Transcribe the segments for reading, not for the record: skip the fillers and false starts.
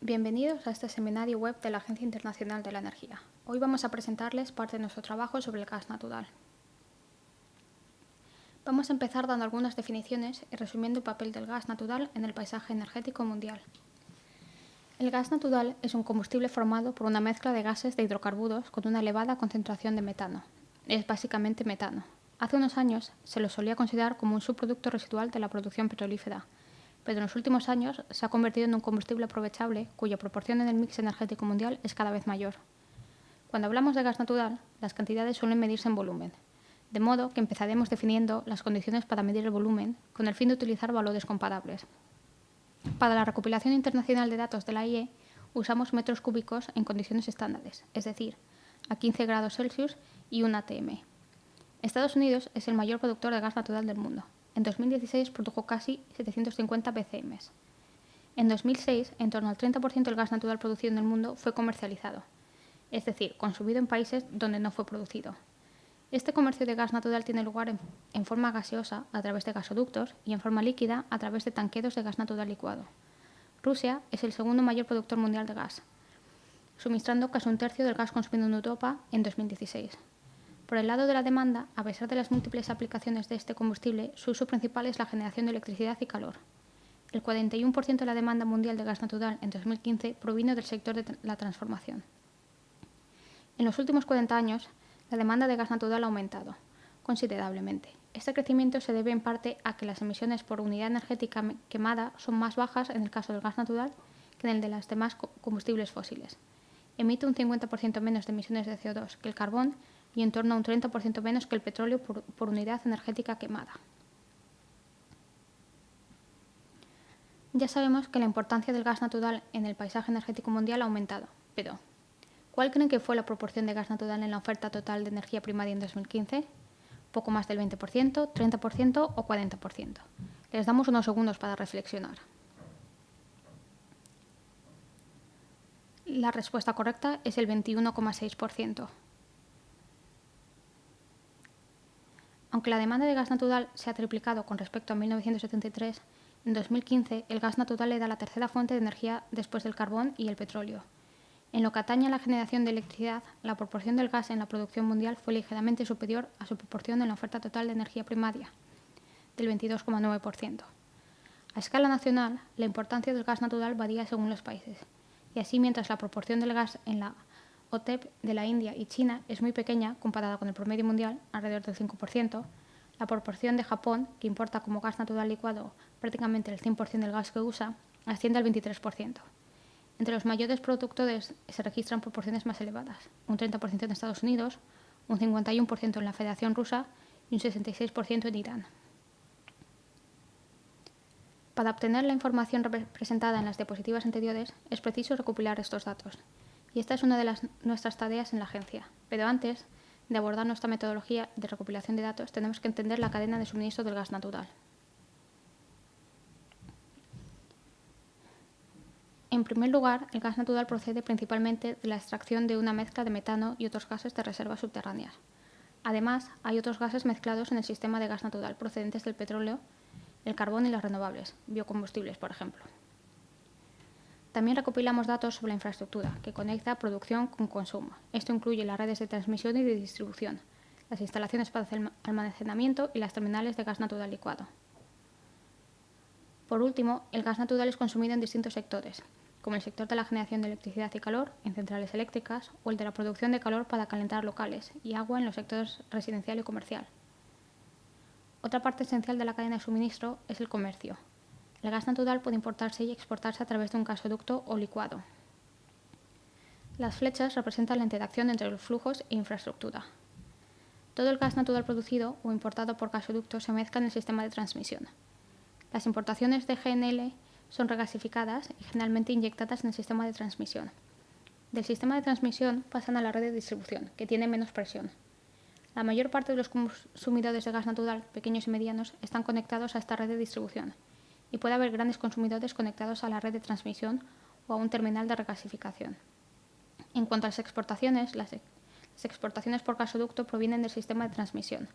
Bienvenidos a este seminario web de la Agencia Internacional de la Energía. Hoy vamos a presentarles parte de nuestro trabajo sobre el gas natural. Vamos a empezar dando algunas definiciones y resumiendo el papel del gas natural en el paisaje energético mundial. El gas natural es un combustible formado por una mezcla de gases de hidrocarburos con una elevada concentración de metano. Es básicamente metano. Hace unos años se lo solía considerar como un subproducto residual de la producción petrolífera, pero en los últimos años se ha convertido en un combustible aprovechable cuya proporción en el mix energético mundial es cada vez mayor. Cuando hablamos de gas natural, las cantidades suelen medirse en volumen, de modo que empezaremos definiendo las condiciones para medir el volumen con el fin de utilizar valores comparables. Para la recopilación internacional de datos de la IE, usamos metros cúbicos en condiciones estándares, es decir, a 15 grados Celsius y 1 atm. Estados Unidos es el mayor productor de gas natural del mundo. En 2016 produjo casi 750 BCM. En 2006, en torno al 30% del gas natural producido en el mundo fue comercializado, es decir, consumido en países donde no fue producido. Este comercio de gas natural tiene lugar en forma gaseosa a través de gasoductos y en forma líquida a través de tanqueros de gas natural licuado. Rusia es el segundo mayor productor mundial de gas, suministrando casi un tercio del gas consumido en Europa en 2016. Por el lado de la demanda, a pesar de las múltiples aplicaciones de este combustible, su uso principal es la generación de electricidad y calor. El 41% de la demanda mundial de gas natural en 2015 provino del sector de la transformación. En los últimos 40 años, la demanda de gas natural ha aumentado considerablemente. Este crecimiento se debe en parte a que las emisiones por unidad energética quemada son más bajas en el caso del gas natural que en el de los demás combustibles fósiles. Emite un 50% menos de emisiones de CO2 que el carbón y en torno a un 30% menos que el petróleo por unidad energética quemada. Ya sabemos que la importancia del gas natural en el paisaje energético mundial ha aumentado, pero ¿cuál creen que fue la proporción de gas natural en la oferta total de energía primaria en 2015? ¿Poco más del 20%, 30% o 40%? Les damos unos segundos para reflexionar. La respuesta correcta es el 21,6%. Aunque la demanda de gas natural se ha triplicado con respecto a 1973, en 2015 el gas natural era la tercera fuente de energía después del carbón y el petróleo. En lo que atañe a la generación de electricidad, la proporción del gas en la producción mundial fue ligeramente superior a su proporción en la oferta total de energía primaria, del 22,9%. A escala nacional, la importancia del gas natural varía según los países, y así mientras la proporción del gas en la OPEP de la India y China es muy pequeña comparada con el promedio mundial, alrededor del 5%, la proporción de Japón, que importa como gas natural licuado prácticamente el 100% del gas que usa, asciende al 23%. Entre los mayores productores se registran proporciones más elevadas, un 30% en Estados Unidos, un 51% en la Federación Rusa y un 66% en Irán. Para obtener la información presentada en las diapositivas anteriores es preciso recopilar estos datos, y esta es una de nuestras tareas en la agencia. Pero antes de abordar nuestra metodología de recopilación de datos, tenemos que entender la cadena de suministro del gas natural. En primer lugar, el gas natural procede principalmente de la extracción de una mezcla de metano y otros gases de reservas subterráneas. Además, hay otros gases mezclados en el sistema de gas natural procedentes del petróleo, el carbón y las renovables, biocombustibles, por ejemplo. También recopilamos datos sobre la infraestructura, que conecta producción con consumo. Esto incluye las redes de transmisión y de distribución, las instalaciones para almacenamiento y las terminales de gas natural licuado. Por último, el gas natural es consumido en distintos sectores, como el sector de la generación de electricidad y calor en centrales eléctricas o el de la producción de calor para calentar locales y agua en los sectores residencial y comercial. Otra parte esencial de la cadena de suministro es el comercio. El gas natural puede importarse y exportarse a través de un gasoducto o licuado. Las flechas representan la interacción entre los flujos e infraestructura. Todo el gas natural producido o importado por gasoductos se mezcla en el sistema de transmisión. Las importaciones de GNL son regasificadas y generalmente inyectadas en el sistema de transmisión. Del sistema de transmisión pasan a la red de distribución, que tiene menos presión. La mayor parte de los consumidores de gas natural, pequeños y medianos, están conectados a esta red de distribución, y puede haber grandes consumidores conectados a la red de transmisión o a un terminal de regasificación. En cuanto a las exportaciones por gasoducto provienen del sistema de transmisión,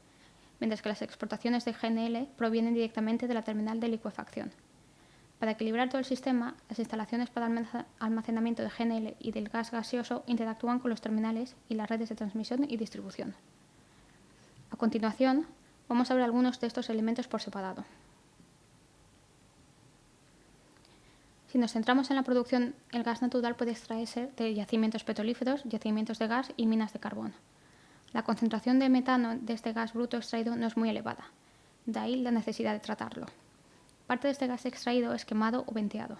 mientras que las exportaciones de GNL provienen directamente de la terminal de licuefacción. Para equilibrar todo el sistema, las instalaciones para almacenamiento de GNL y del gas gaseoso interactúan con los terminales y las redes de transmisión y distribución. A continuación, vamos a ver algunos de estos elementos por separado. Si nos centramos en la producción, el gas natural puede extraerse de yacimientos petrolíferos, yacimientos de gas y minas de carbón. La concentración de metano de este gas bruto extraído no es muy elevada, de ahí la necesidad de tratarlo. Parte de este gas extraído es quemado o venteado,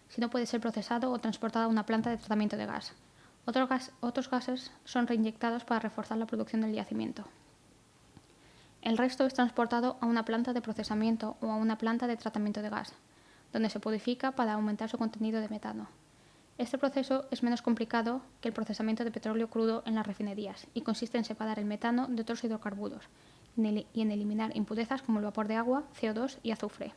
si no puede ser procesado o transportado a una planta de tratamiento de gas. Otros gases son reinyectados para reforzar la producción del yacimiento. El resto es transportado a una planta de procesamiento o a una planta de tratamiento de gas, donde se purifica para aumentar su contenido de metano. Este proceso es menos complicado que el procesamiento de petróleo crudo en las refinerías y consiste en separar el metano de otros hidrocarburos y en eliminar impurezas como el vapor de agua, CO2 y azufre.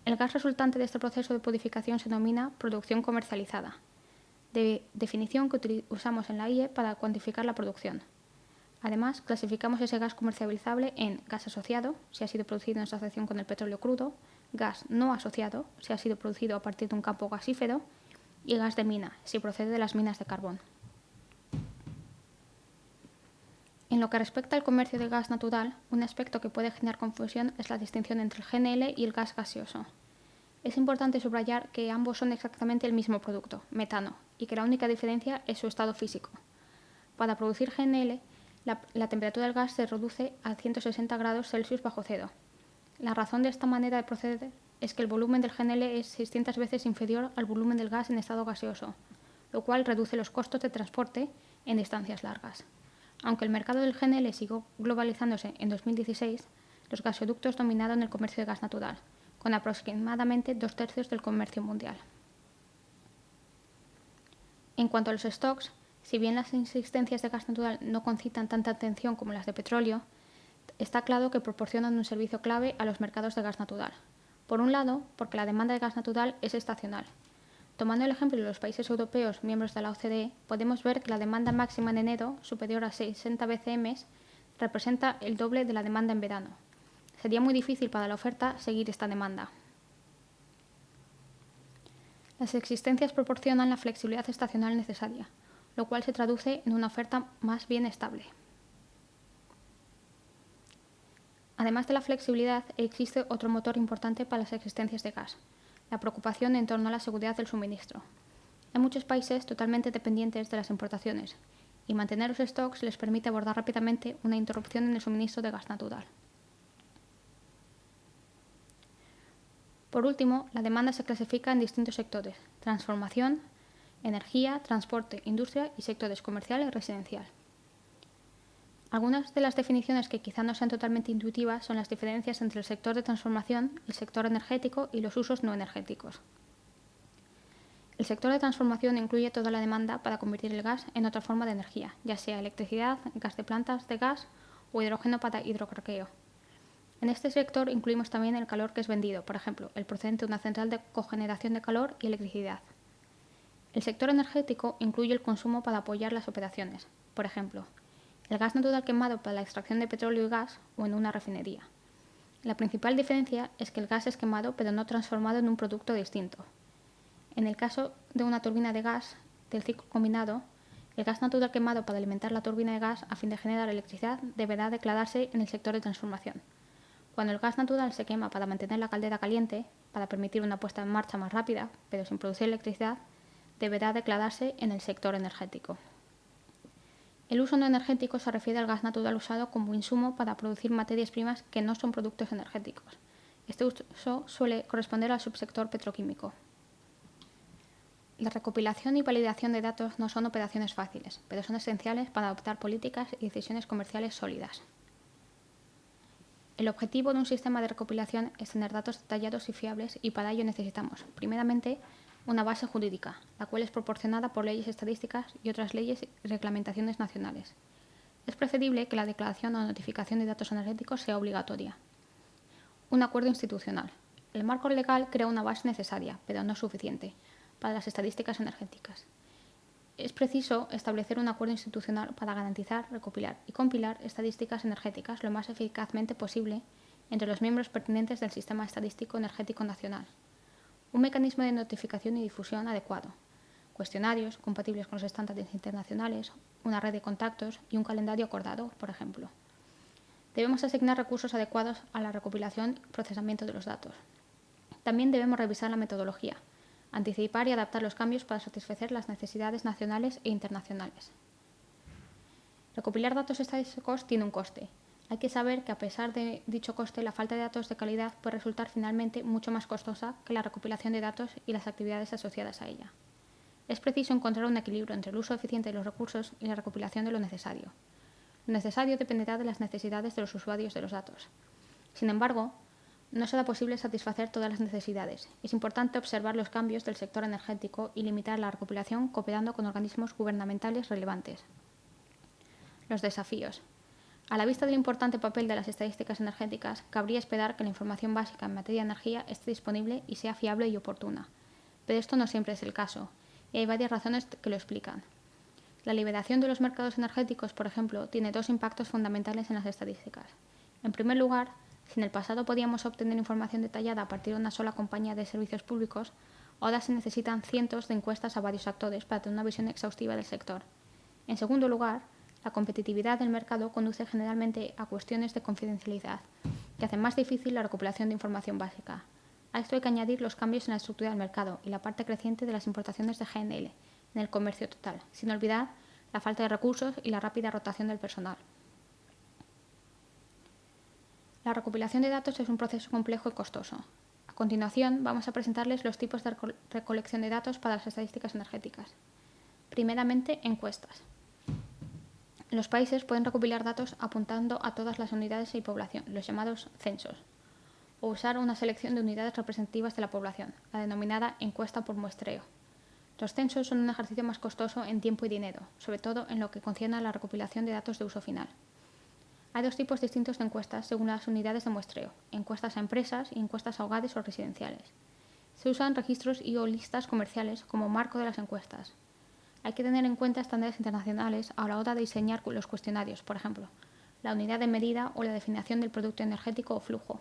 El gas resultante de este proceso de purificación se denomina producción comercializada, definición que usamos en la IE para cuantificar la producción. Además, clasificamos ese gas comercializable en gas asociado, si ha sido producido en asociación con el petróleo crudo, gas no asociado, si ha sido producido a partir de un campo gasífero, y gas de mina, si procede de las minas de carbón. En lo que respecta al comercio de gas natural, un aspecto que puede generar confusión es la distinción entre el GNL y el gas gaseoso. Es importante subrayar que ambos son exactamente el mismo producto, metano, y que la única diferencia es su estado físico. Para producir GNL, la temperatura del gas se reduce a 160 grados Celsius bajo cero. La razón de esta manera de proceder es que el volumen del GNL es 600 veces inferior al volumen del gas en estado gaseoso, lo cual reduce los costos de transporte en distancias largas. Aunque el mercado del GNL siguió globalizándose en 2016, los gasoductos dominaron el comercio de gas natural, con aproximadamente 2/3 del comercio mundial. En cuanto a los stocks, si bien las existencias de gas natural no concitan tanta atención como las de petróleo, está claro que proporcionan un servicio clave a los mercados de gas natural. Por un lado, porque la demanda de gas natural es estacional. Tomando el ejemplo de los países europeos miembros de la OCDE, podemos ver que la demanda máxima en enero, superior a 60 BCM, representa el doble de la demanda en verano. Sería muy difícil para la oferta seguir esta demanda. Las existencias proporcionan la flexibilidad estacional necesaria, lo cual se traduce en una oferta más bien estable. Además de la flexibilidad, existe otro motor importante para las existencias de gas, la preocupación en torno a la seguridad del suministro. Hay muchos países totalmente dependientes de las importaciones, y mantener los stocks les permite abordar rápidamente una interrupción en el suministro de gas natural. Por último, la demanda se clasifica en distintos sectores: transformación, energía, transporte, industria y sectores comercial y residencial. Algunas de las definiciones que quizá no sean totalmente intuitivas son las diferencias entre el sector de transformación, el sector energético y los usos no energéticos. El sector de transformación incluye toda la demanda para convertir el gas en otra forma de energía, ya sea electricidad, gas de plantas de gas o hidrógeno para hidrocraqueo. En este sector incluimos también el calor que es vendido, por ejemplo, el procedente de una central de cogeneración de calor y electricidad. El sector energético incluye el consumo para apoyar las operaciones, por ejemplo, el gas natural quemado para la extracción de petróleo y gas o en una refinería. La principal diferencia es que el gas es quemado pero no transformado en un producto distinto. En el caso de una turbina de gas del ciclo combinado, el gas natural quemado para alimentar la turbina de gas a fin de generar electricidad deberá declararse en el sector de transformación. Cuando el gas natural se quema para mantener la caldera caliente, para permitir una puesta en marcha más rápida, pero sin producir electricidad, deberá declararse en el sector energético. El uso no energético se refiere al gas natural usado como insumo para producir materias primas que no son productos energéticos. Este uso suele corresponder al subsector petroquímico. La recopilación y validación de datos no son operaciones fáciles, pero son esenciales para adoptar políticas y decisiones comerciales sólidas. El objetivo de un sistema de recopilación es tener datos detallados y fiables, y para ello necesitamos, primeramente, una base jurídica, la cual es proporcionada por leyes estadísticas y otras leyes y reglamentaciones nacionales. Es preferible que la declaración o notificación de datos energéticos sea obligatoria. Un acuerdo institucional. El marco legal crea una base necesaria, pero no suficiente, para las estadísticas energéticas. Es preciso establecer un acuerdo institucional para garantizar, recopilar y compilar estadísticas energéticas lo más eficazmente posible entre los miembros pertinentes del Sistema Estadístico Energético Nacional. un mecanismo de notificación y difusión adecuado, cuestionarios compatibles con los estándares internacionales, una red de contactos y un calendario acordado, por ejemplo. Debemos asignar recursos adecuados a la recopilación y procesamiento de los datos. También debemos revisar la metodología, anticipar y adaptar los cambios para satisfacer las necesidades nacionales e internacionales. Recopilar datos estadísticos tiene un coste. Hay que saber que a pesar de dicho coste, la falta de datos de calidad puede resultar finalmente mucho más costosa que la recopilación de datos y las actividades asociadas a ella. Es preciso encontrar un equilibrio entre el uso eficiente de los recursos y la recopilación de lo necesario. Lo necesario dependerá de las necesidades de los usuarios de los datos. Sin embargo, no será posible satisfacer todas las necesidades. Es importante observar los cambios del sector energético y limitar la recopilación cooperando con organismos gubernamentales relevantes. Los desafíos. A la vista del importante papel de las estadísticas energéticas, cabría esperar que la información básica en materia de energía esté disponible y sea fiable y oportuna. Pero esto no siempre es el caso, y hay varias razones que lo explican. La liberación de los mercados energéticos, por ejemplo, tiene dos impactos fundamentales en las estadísticas. En primer lugar, si en el pasado podíamos obtener información detallada a partir de una sola compañía de servicios públicos, ahora se necesitan cientos de encuestas a varios actores para tener una visión exhaustiva del sector. En segundo lugar, la competitividad del mercado conduce generalmente a cuestiones de confidencialidad, que hacen más difícil la recopilación de información básica. A esto hay que añadir los cambios en la estructura del mercado y la parte creciente de las importaciones de GNL en el comercio total, sin olvidar la falta de recursos y la rápida rotación del personal. La recopilación de datos es un proceso complejo y costoso. A continuación, vamos a presentarles los tipos de recolección de datos para las estadísticas energéticas. Primeramente, encuestas. Los países pueden recopilar datos apuntando a todas las unidades y población, los llamados censos, o usar una selección de unidades representativas de la población, la denominada encuesta por muestreo. Los censos son un ejercicio más costoso en tiempo y dinero, sobre todo en lo que concierne a la recopilación de datos de uso final. Hay dos tipos distintos de encuestas según las unidades de muestreo, encuestas a empresas y encuestas a hogares o residenciales. Se usan registros y o listas comerciales como marco de las encuestas. Hay que tener en cuenta estándares internacionales a la hora de diseñar los cuestionarios, por ejemplo, la unidad de medida o la definición del producto energético o flujo.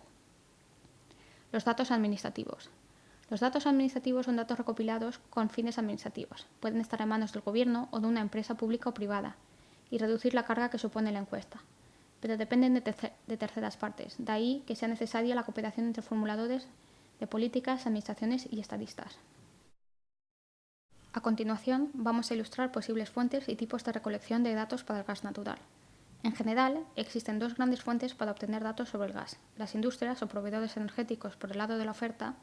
Los datos administrativos. Los datos administrativos son datos recopilados con fines administrativos. Pueden estar en manos del gobierno o de una empresa pública o privada y reducir la carga que supone la encuesta, pero dependen de terceras partes. De ahí que sea necesaria la cooperación entre formuladores de políticas, administraciones y estadistas. A continuación, vamos a ilustrar posibles fuentes y tipos de recolección de datos para el gas natural. En general, existen dos grandes fuentes para obtener datos sobre el gas: las industrias o proveedores energéticos por el lado de la oferta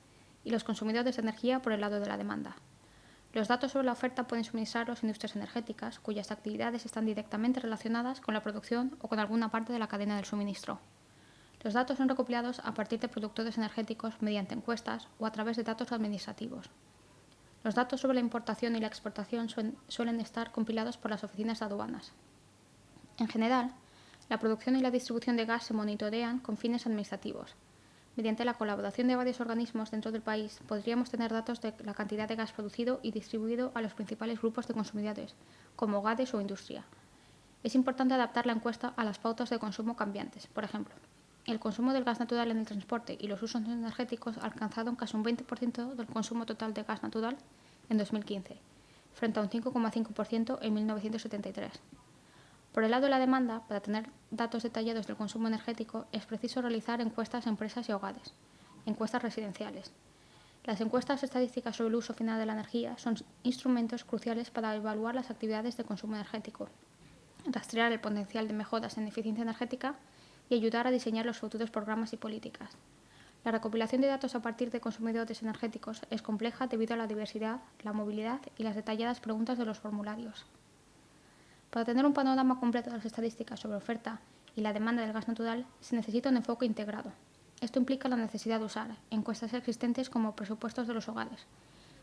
y los consumidores de energía por el lado de la demanda. Los datos sobre la oferta pueden suministrar las industrias energéticas, cuyas actividades están directamente relacionadas con la producción o con alguna parte de la cadena del suministro. Los datos son recopilados a partir de productores energéticos mediante encuestas o a través de datos administrativos. Los datos sobre la importación y la exportación suelen estar compilados por las oficinas de aduanas. En general, la producción y la distribución de gas se monitorean con fines administrativos. Mediante la colaboración de varios organismos dentro del país, podríamos tener datos de la cantidad de gas producido y distribuido a los principales grupos de consumidores, como hogares o industria. Es importante adaptar la encuesta a las pautas de consumo cambiantes. Por ejemplo, el consumo del gas natural en el transporte y los usos energéticos alcanzaron casi un 20% del consumo total de gas natural en 2015, frente a un 5,5% en 1973. Por el lado de la demanda, para tener datos detallados del consumo energético, es preciso realizar encuestas a empresas y hogares, encuestas residenciales. Las encuestas estadísticas sobre el uso final de la energía son instrumentos cruciales para evaluar las actividades de consumo energético, rastrear el potencial de mejoras en eficiencia energética y ayudar a diseñar los futuros programas y políticas. La recopilación de datos a partir de consumidores energéticos es compleja debido a la diversidad, la movilidad y las detalladas preguntas de los formularios. Para tener un panorama completo de las estadísticas sobre oferta y la demanda del gas natural, se necesita un enfoque integrado. Esto implica la necesidad de usar encuestas existentes como presupuestos de los hogares,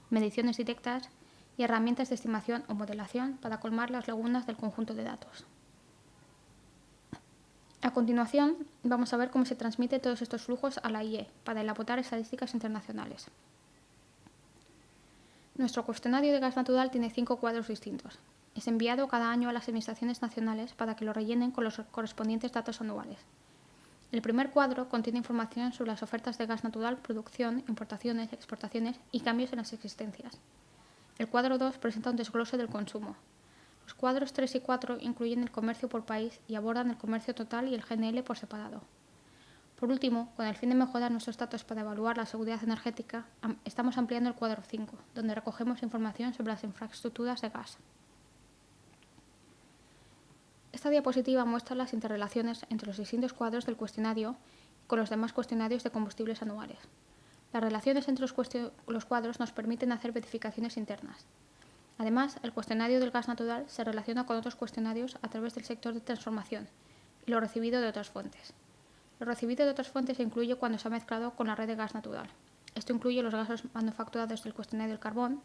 mediciones directas y herramientas de estimación o modelación para colmar las lagunas del conjunto de datos. A continuación, vamos a ver cómo se transmiten todos estos flujos a la IE para elaborar estadísticas internacionales. Nuestro cuestionario de gas natural tiene 5 cuadros distintos. Es enviado cada año a las administraciones nacionales para que lo rellenen con los correspondientes datos anuales. El primer cuadro contiene información sobre las ofertas de gas natural, producción, importaciones, exportaciones y cambios en las existencias. El cuadro 2 presenta un desglose del consumo. Los cuadros 3 y 4 incluyen el comercio por país y abordan el comercio total y el GNL por separado. Por último, con el fin de mejorar nuestros datos para evaluar la seguridad energética, estamos ampliando el cuadro 5, donde recogemos información sobre las infraestructuras de gas. Esta diapositiva muestra las interrelaciones entre los distintos cuadros del cuestionario y con los demás cuestionarios de combustibles anuales. Las relaciones entre los cuadros nos permiten hacer verificaciones internas. Además, el cuestionario del gas natural se relaciona con otros cuestionarios a través del sector de transformación y lo recibido de otras fuentes. Lo recibido de otras fuentes se incluye cuando se ha mezclado con la red de gas natural. Esto incluye los gases manufacturados del cuestionario del carbón,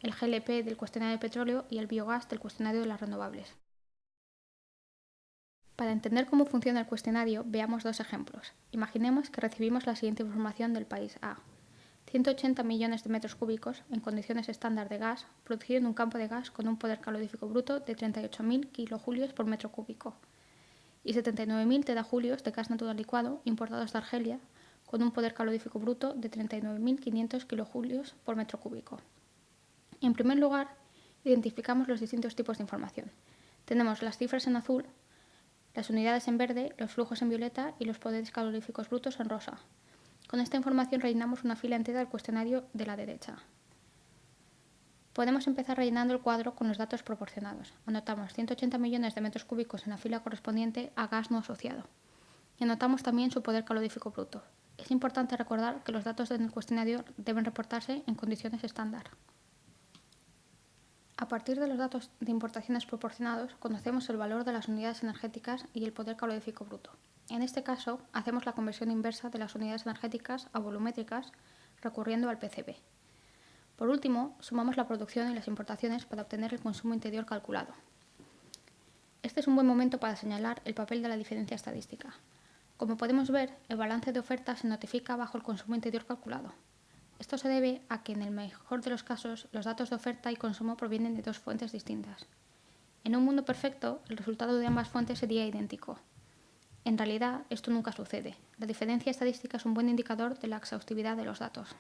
el GLP del cuestionario del petróleo y el biogás del cuestionario de las renovables. Para entender cómo funciona el cuestionario, veamos dos ejemplos. Imaginemos que recibimos la siguiente información del país A. 180 millones de metros cúbicos en condiciones estándar de gas, producido en un campo de gas con un poder calorífico bruto de 38.000 kilojulios por metro cúbico, y 79.000 terajulios de gas natural licuado importados de Argelia, con un poder calorífico bruto de 39.500 kilojulios por metro cúbico. En primer lugar, identificamos los distintos tipos de información. Tenemos las cifras en azul, las unidades en verde, los flujos en violeta y los poderes caloríficos brutos en rosa. Con esta información rellenamos una fila entera del cuestionario de la derecha. Podemos empezar rellenando el cuadro con los datos proporcionados. Anotamos 180 millones de metros cúbicos en la fila correspondiente a gas no asociado. Y anotamos también su poder calorífico bruto. Es importante recordar que los datos del cuestionario deben reportarse en condiciones estándar. A partir de los datos de importaciones proporcionados, conocemos el valor de las unidades energéticas y el poder calorífico bruto. En este caso, hacemos la conversión inversa de las unidades energéticas a volumétricas recurriendo al PCB. Por último, sumamos la producción y las importaciones para obtener el consumo interior calculado. Este es un buen momento para señalar el papel de la diferencia estadística. Como podemos ver, el balance de oferta se notifica bajo el consumo interior calculado. Esto se debe a que, en el mejor de los casos, los datos de oferta y consumo provienen de dos fuentes distintas. En un mundo perfecto, el resultado de ambas fuentes sería idéntico. En realidad, esto nunca sucede. La diferencia estadística es un buen indicador de la exhaustividad de los datos.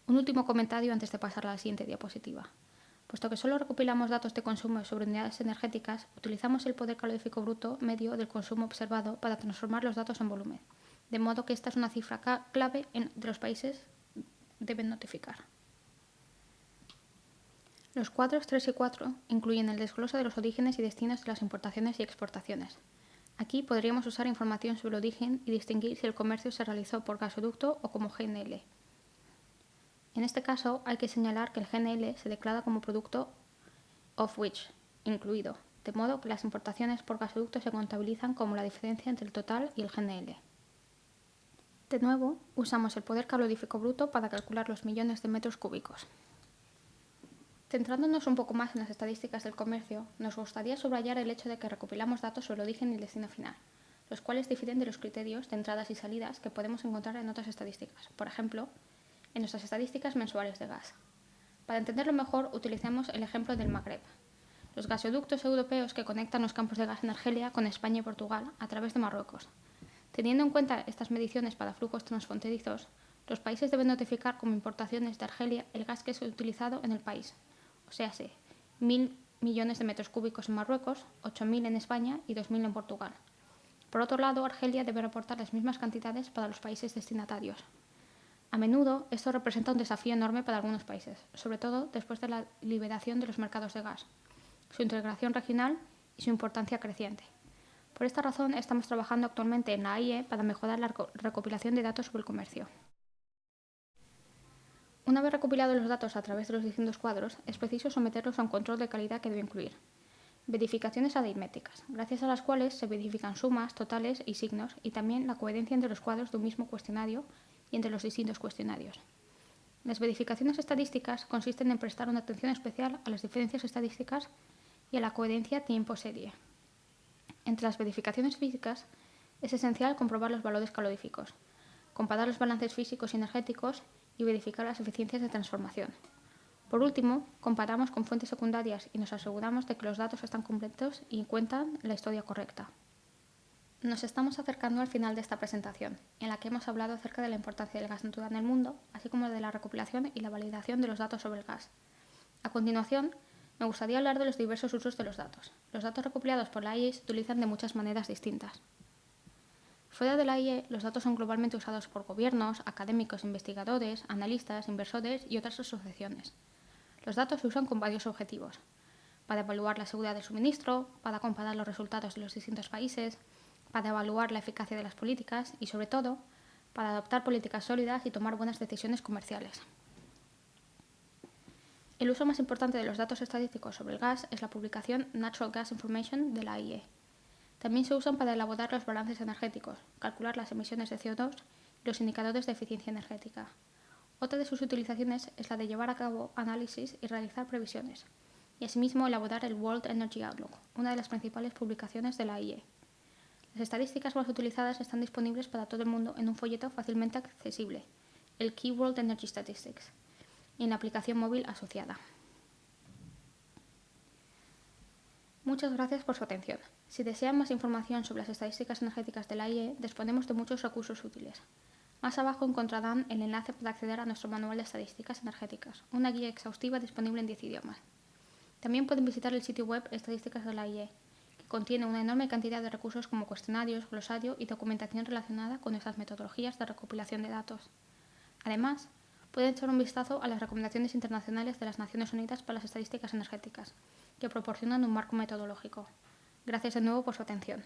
Un último comentario antes de pasar a la siguiente diapositiva. Puesto que solo recopilamos datos de consumo sobre unidades energéticas, utilizamos el poder calorífico bruto medio del consumo observado para transformar los datos en volumen, de modo que esta es una cifra clave de los países deben notificar. Los cuadros 3 y 4 incluyen el desglose de los orígenes y destinos de las importaciones y exportaciones. Aquí podríamos usar información sobre el origen y distinguir si el comercio se realizó por gasoducto o como GNL. En este caso, hay que señalar que el GNL se declara como producto of which, incluido, de modo que las importaciones por gasoducto se contabilizan como la diferencia entre el total y el GNL. De nuevo, usamos el poder calorífico bruto para calcular los millones de metros cúbicos. Centrándonos un poco más en las estadísticas del comercio, nos gustaría subrayar el hecho de que recopilamos datos sobre el origen y el destino final, los cuales difieren de los criterios de entradas y salidas que podemos encontrar en otras estadísticas, por ejemplo, en nuestras estadísticas mensuales de gas. Para entenderlo mejor, utilicemos el ejemplo del Magreb, los gasoductos europeos que conectan los campos de gas en Argelia con España y Portugal a través de Marruecos. Teniendo en cuenta estas mediciones para flujos transfronterizos, los países deben notificar como importaciones de Argelia el gas que es utilizado en el país, o sea, 1.000 millones de metros cúbicos en Marruecos, 8.000 en España y 2.000 en Portugal. Por otro lado, Argelia debe reportar las mismas cantidades para los países destinatarios. A menudo, esto representa un desafío enorme para algunos países, sobre todo después de la liberación de los mercados de gas, su integración regional y su importancia creciente. Por esta razón, estamos trabajando actualmente en la AIE para mejorar la recopilación de datos sobre el comercio. Una vez recopilados los datos a través de los distintos cuadros, es preciso someterlos a un control de calidad que debe incluir verificaciones aritméticas, gracias a las cuales se verifican sumas, totales y signos, y también la coherencia entre los cuadros de un mismo cuestionario y entre los distintos cuestionarios. Las verificaciones estadísticas consisten en prestar una atención especial a las diferencias estadísticas y a la coherencia tiempo-serie. Entre las verificaciones físicas, es esencial comprobar los valores caloríficos, comparar los balances físicos y energéticos y verificar las eficiencias de transformación. Por último, comparamos con fuentes secundarias y nos aseguramos de que los datos están completos y cuentan la historia correcta. Nos estamos acercando al final de esta presentación, en la que hemos hablado acerca de la importancia del gas natural en el mundo, así como de la recopilación y la validación de los datos sobre el gas. A continuación, me gustaría hablar de los diversos usos de los datos. Los datos recopilados por la IEA se utilizan de muchas maneras distintas. Fuera de la IEA, los datos son globalmente usados por gobiernos, académicos, investigadores, analistas, inversores y otras asociaciones. Los datos se usan con varios objetivos: para evaluar la seguridad del suministro, para comparar los resultados de los distintos países, para evaluar la eficacia de las políticas y, sobre todo, para adoptar políticas sólidas y tomar buenas decisiones comerciales. El uso más importante de los datos estadísticos sobre el gas es la publicación Natural Gas Information de la IEA. También se usan para elaborar los balances energéticos, calcular las emisiones de CO2 y los indicadores de eficiencia energética. Otra de sus utilizaciones es la de llevar a cabo análisis y realizar previsiones, y asimismo elaborar el World Energy Outlook, una de las principales publicaciones de la IEA. Las estadísticas más utilizadas están disponibles para todo el mundo en un folleto fácilmente accesible, el Key World Energy Statistics, y en la aplicación móvil asociada. Muchas gracias por su atención. Si desean más información sobre las estadísticas energéticas de la IEA, disponemos de muchos recursos útiles. Más abajo encontrarán el enlace para acceder a nuestro manual de estadísticas energéticas, una guía exhaustiva disponible en 10 idiomas. También pueden visitar el sitio web Estadísticas de la IEA, que contiene una enorme cantidad de recursos como cuestionarios, glosario y documentación relacionada con nuestras metodologías de recopilación de datos. Además, pueden echar un vistazo a las recomendaciones internacionales de las Naciones Unidas para las estadísticas energéticas, que proporcionan un marco metodológico. Gracias de nuevo por su atención.